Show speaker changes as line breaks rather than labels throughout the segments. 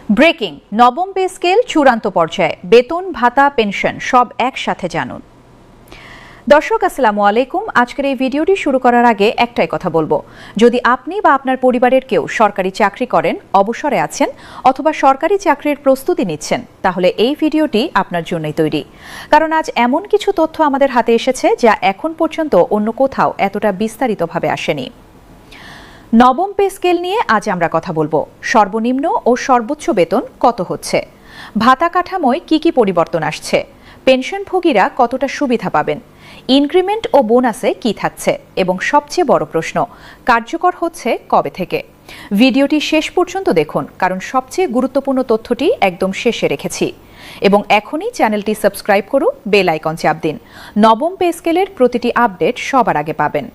Breaking নবম pay scale চূড়ান্ত পর্যায়ে বেতন ভাতা পেনশন সব একসাথে জানুন। দর্শক আসসালামু আলাইকুম। আজকের এই ভিডিওটি শুরু করার আগে একটাই কথা বলবো, যদি আপনি বা আপনার পরিবারের কেউ সরকারি চাকরি করেন, অবসরে আছেন অথবা সরকারি চাকরির প্রস্তুতি নিচ্ছেন, তাহলে এই ভিডিওটি আপনার জন্যই তৈরি। কারণ আজ এমন কিছু তথ্য আমাদের হাতে এসেছে যা এখন পর্যন্ত অন্য কোথাও এতটা বিস্তারিতভাবে আসেনি। নবম পে স্কেল নিয়ে আজ আমরা কথা বলবো। সর্বনিম্ন ও সর্বোচ্চ বেতন কত হচ্ছে, ভাতা কাঠামোয় কি পরিবর্তন আসছে, পেনশনভোগীরা কতটা সুবিধা পাবেন, ইনক্রিমেন্ট ও বোনাসে কি থাকছে এবং সবচেয়ে বড় প্রশ্ন, কার্যকর হচ্ছে কবে থেকে। ভিডিওটি শেষ পর্যন্ত দেখুন, কারণ সবচেয়ে গুরুত্বপূর্ণ তথ্যটি একদম শেষে রেখেছি। এবং এখনই চ্যানেলটি সাবস্ক্রাইব করুন, বেল আইকন চাপ দিন। নবম পে স্কেলের প্রতিটি আপডেট সবার আগে পাবেন।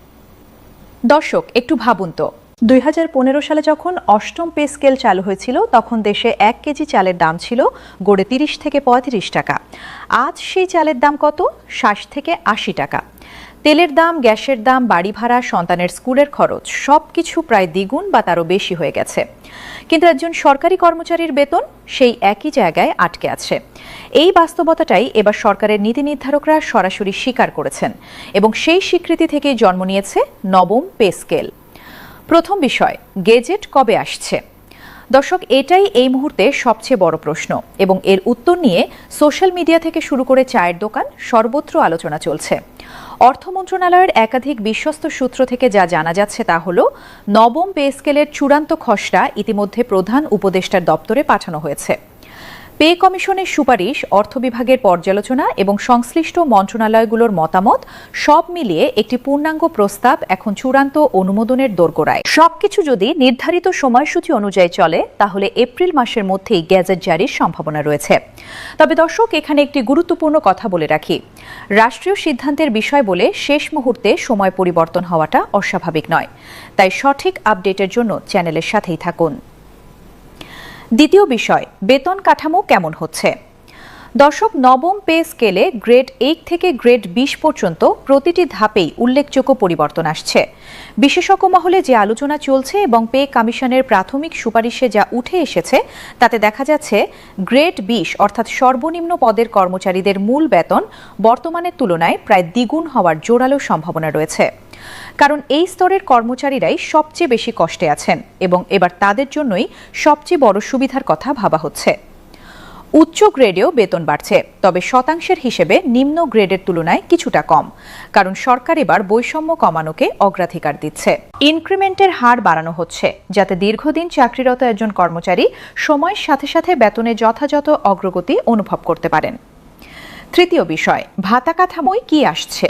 দর্শক একটু ভাবুন তো, 2015 সালে যখন অষ্টম পে স্কেল চালু হয়েছিল, তখন দেশে 1 কেজি চালের দাম ছিল গড়ে 30 থেকে 35 টাকা। আজ সেই চালের দাম কত? 60 থেকে 80 টাকা। তেলের দাম, গ্যাসের দাম, বাড়ি ভাড়া, সন্তানের স্কুলের খরচ সবকিছু প্রায় দ্বিগুণ বা তারও বেশি হয়ে গেছে। কিন্তু একজন সরকারি কর্মচারীর বেতন সেই একই জায়গায় আটকে আছে। এই বাস্তবতাটাই এবার সরকারের নীতি নির্ধারকরা সরাসরি স্বীকার করেছেন এবং সেই স্বীকৃতি থেকেই জন্ম নিয়েছে নবম পে স্কেল। প্রথম বিষয়, গেজেট কবে আসছে? দর্শক, এটাই এই মুহূর্তে সবচেয়ে বড় প্রশ্ন এবং এর উত্তর নিয়ে সোশ্যাল মিডিয়া থেকে শুরু করে চায়ের দোকান সর্বত্র আলোচনা চলছে। অর্থ মন্ত্রণালয়ের একাধিক বিশ্বস্ত সূত্র থেকে যা জানা যাচ্ছে তা হলো, নবম পে স্কেলের চূড়ান্ত খসড়া ইতিমধ্যে প্রধান উপদেষ্টার দপ্তরে পাঠানো হয়েছে। পে কমিশনের সুপারিশ, অর্থ বিভাগের পর্যালোচনা এবং সংশ্লিষ্ট মন্ত্রণালয়গুলোর মতামত সব মিলিয়ে একটি পূর্ণাঙ্গ প্রস্তাব এখন চূড়ান্ত অনুমোদনের দোরগোড়ায়। সবকিছু যদি নির্ধারিত সময়সূচি অনুযায়ী চলে, তাহলে এপ্রিল মাসের মধ্যেই গেজেট জারির সম্ভাবনা রয়েছে। তবে দর্শক, এখানে একটি গুরুত্বপূর্ণ কথা বলে রাখি, রাষ্ট্রীয় সিদ্ধান্তের বিষয় বলে শেষ মুহূর্তে সময় পরিবর্তন হওয়াটা অস্বাভাবিক নয়। তাই সঠিক আপডেটের জন্য চ্যানেলের সাথেই থাকুন। দ্বিতীয় বিষয়, বেতন কাঠামো কেমন হচ্ছে? দর্শক, নবম পে স্কেলে গ্রেড 1 থেকে গ্রেড 20 পর্যন্ত প্রতিটি ধাপেই উল্লেখযোগ্য পরিবর্তন আসছে। বিশেষজ্ঞ মহলে যে আলোচনা চলছে এবং পে কমিশনের প্রাথমিক সুপারিশে যা উঠে এসেছে, তাতে দেখা যাচ্ছে গ্রেড 20 অর্থাৎ সর্বনিম্ন পদের কর্মচারীদের মূল বেতন বর্তমানের তুলনায় প্রায় দ্বিগুণ হওয়ার জোরালো সম্ভাবনা রয়েছে। কারণ এই স্তরের কর্মচারীরাই সবচেয়ে বেশি কষ্টে আছেন এবং এবার তাদের জন্যই সবচেয়ে বড় সুবিধার কথা ভাবা হচ্ছে। উচ্চ গ্রেডেও বেতন বাড়ছে, তবে শতাংশের হিসেবে নিম্ন গ্রেডের তুলনায় কিছুটা কম, কারণ সরকার এবার বৈষম্য কমানোকে অগ্রাধিকার দিচ্ছে। ইনক্রিমেন্টের হার বাড়ানো হচ্ছে, যাতে দীর্ঘদিন চাকরিরত একজন কর্মচারী সময়ের সাথে সাথে বেতনে যথাযথ অগ্রগতি অনুভব করতে পারেন। তৃতীয় বিষয়, ভাতা কাঠামোয় কি আসছে?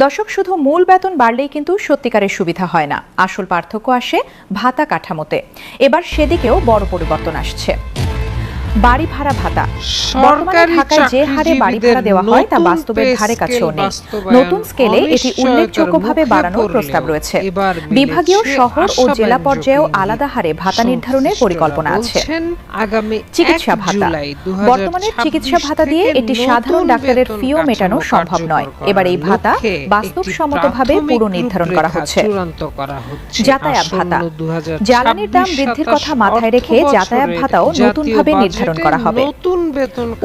দর্শক, শুধু মূল বেতন বাড়লেই কিন্তু সত্যিকারের সুবিধা হয় না, আসল পার্থক্য আসে ভাতা কাঠামোতে। এবার সেদিকেও বড় পরিবর্তন আসছে। বাড়ি ভাড়া ভাতা, বর্তমানে ঢাকায় যে হারে বাড়ি ভাড়া দেওয়া হয় তা বাস্তবের ধারে কাছেও নেই। নতুন স্কেলে এটি উল্লেখযোগ্যভাবে বাড়ানোর প্রস্তাব রয়েছে। বিভাগীয়, শহর ও জেলা পর্যায়েও আলাদা হারে ভাতা নির্ধারণের পরিকল্পনা আছে। চিকিৎসা ভাতা, বর্তমানে চিকিৎসা ভাতা দিয়ে একটি সাধারণ ডাক্তারের ফিও মেটানো সম্ভব নয়। এবার এই ভাতা বাস্তবসম্মতভাবে পুরো নির্ধারণ করা হচ্ছে। যাতায়াত ভাতা, জ্বালানির দাম বৃদ্ধির কথা মাথায় রেখে যাতায়াত ভাতাও নতুনভাবে নির্ধারণ করা হবে।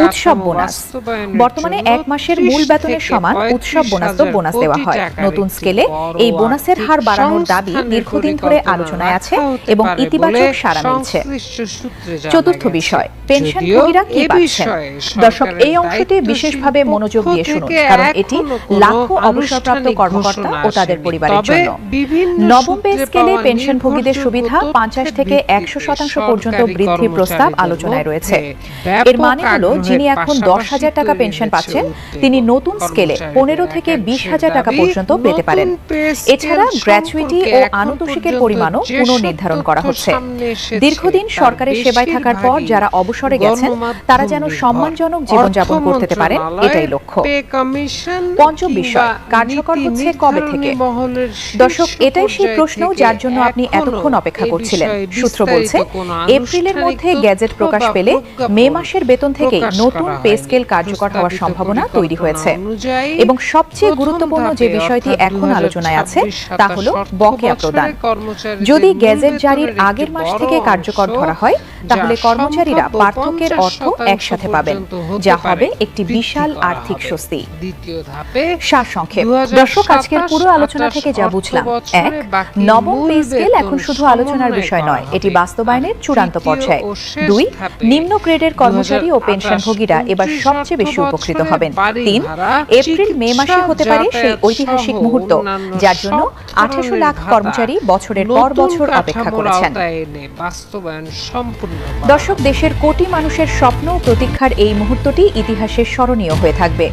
উৎসব বোনাস, বর্তমানে 1 মাসের মূল বেতনের সমান উৎসব বোনাস দেওয়া হয়। নতুন স্কেলে এই বোনাসের হার বাড়ানোর দাবি দীর্ঘদিন ধরে আলোচনায় আছে এবং ইতিবাচক সাড়া মিলছে। চতুর্থ বিষয়, পেনশনভোগীরা কি পাচ্ছেন? দর্শক, এই অংশটি বিশেষভাবে মনোযোগ দিয়ে শুনুন, কারণ এটি লাখো অবসরপ্রাপ্ত কর্মকর্তা ও তাদের পরিবারের জন্য। নবম পে স্কেলে পেনশনভোগীদের সুবিধা 50 থেকে 100% পর্যন্ত বৃদ্ধির প্রস্তাব আলোচনায় রয়েছে। এর মানে হলো, যিনি এখন 10,000 টাকা পেনশন পাচ্ছেন, তিনি নতুন স্কেলে 15 থেকে 20,000 টাকা পর্যন্ত পেতে পারেন। এছাড়া গ্র্যাচুইটি ও আনুতোষিকের পরিমাণও পুনর্নির্ধারণ করা হচ্ছে। দীর্ঘদিন সরকারের সেবায় থাকার পর যারা অবসরে গেছেন, তারা যেন সম্মানজনক জীবনযাপন করতে পারেন, এটাই লক্ষ্য। পঞ্চম বিষয়, কার্যকর হচ্ছে কবে থেকে? দর্শক, এটাই সেই প্রশ্ন যার জন্য আপনি এতক্ষণ অপেক্ষা করছিলেন। সূত্র বলছে, এপ্রিলের মধ্যে গেজেট প্রকাশ পেলে মে মাসের বেতন থেকেই নতুন পে স্কেল কার্যকর হওয়ার সম্ভাবনা তৈরি হয়েছে। এবং সবচেয়ে গুরুত্বপূর্ণ যে বিষয়টি এখন আলোচনায় আছে তা হলো বকেয়া প্রদান। যদি গেজেট জারির আগের মাস থেকে কার্যকর ধরা হয়, তাহলে কর্মচারীরা পার্থক্যের অর্থ একসাথে পাবেন, যা হবে একটি বিশাল আর্থিক স্বস্তি।
দ্বিতীয় ধাপে
সারসংক্ষেপ। দর্শক, আজকের পুরো আলোচনা থেকে যা বুঝলাম, ১. নবম পে স্কেল এখন শুধু আলোচনার বিষয় নয়, এটি বাস্তবায়নের চূড়ান্ত পর্যায়ে। ২. নিম্ন গ্রেডের কর্মচারী ও পেনশনভোগীরা এবার সবচেয়ে বেশি উপকৃত হবেন। ৩. এপ্রিল মে মাসে হতে পারে সেই ঐতিহাসিক মুহূর্ত, যার জন্য ২৮ লাখ কর্মচারী বছরের পর বছর অপেক্ষা করেছেন। দর্শক, দেশের কোটি মানুষের স্বপ্ন ও প্রতীক্ষার এই মুহূর্তটি ইতিহাসে স্মরণীয় হয়ে থাকবে।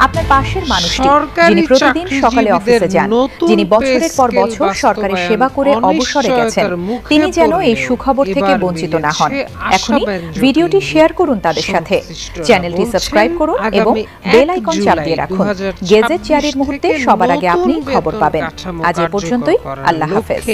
আপনার পাশের মানুষটি, যিনি প্রতিদিন সকালে অফিসে যান, যিনি বছরের পর বছর সরকারের সেবা করে অবসরে গেছেন, তিনি যেন এই সুখবর থেকে বঞ্চিত না হন। এখনই ভিডিওটি শেয়ার করুন তাদের সাথে, চ্যানেলটি সাবস্ক্রাইব করুন এবং বেল আইকন চাপ দিয়ে রাখুন। গেজেট জারির মুহূর্তে সবার আগে আপনি খবর পাবেন। আজ এ পর্যন্তই। আল্লাহ হাফেজ।